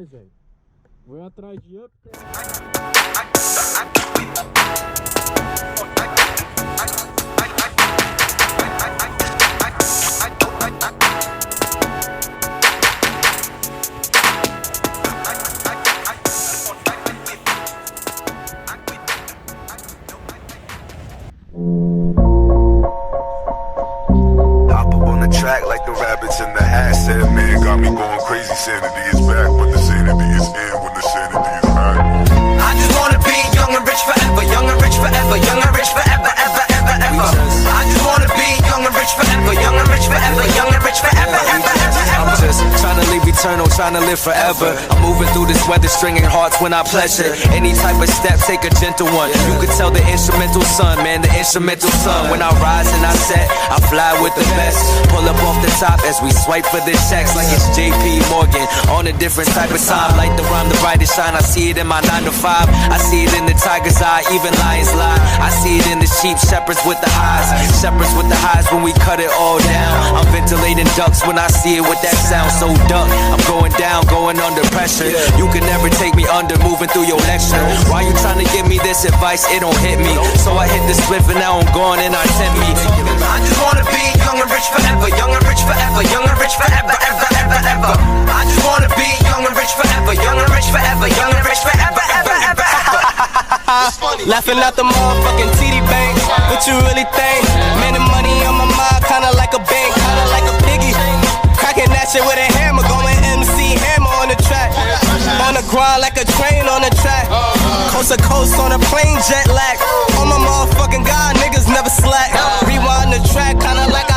nós, velho. Vou atrás de UP TSI. Hop up on the track like the rabbits in the hat. Said man got me going crazy. Sanity is back, but the sanity is in when the sanity is back. I just wanna be young and rich forever, young and rich forever, young and rich forever, ever, ever, ever. I just wanna be young and rich forever, young and rich forever, young and rich forever, ever, ever, ever. I'm just trying to live eternal, trying to live forever. I'm moving through this weather, stringing hearts when I pleasure. Any type of step, take a gentle one. You could tell the instrumental son, man, the instrumental son. When I rise and I set, I fly with the best. Pull up off the top as we swipe for the checks like it's JP Morgan. On a different type of time, like the rhyme, the brightest shine. I see it in my 9 to 5. I see it in the tiger's eye, even lions lie. I see it in the sheep, shepherds with the highs. Shepherds with the highs when we cut it all down. I'm ventilating ducks when I see it with that sound so duck. I'm going down, going under pressure. You can never take me under, moving through your lecture. Why you trying to give me this advice? It don't hit me. So I hit the spliff and now I'm gone and I tempt me. I just wanna be young and rich forever, young and rich forever, young and rich forever, ever, ever, ever. I just wanna be young and rich forever, young and rich forever, young and rich forever, ever, ever, ever. Laughing at the motherfucking TD Bank. What you really think? Man, the money on my mind, kinda like a bank, kinda like a piggy. Cracking that shit with a hammer, going MC hammer on the track. On the grind like a train on the track. Coast to coast on a plane, jet lag. On my motherfucking God, niggas never slack. Rewind the track, kinda like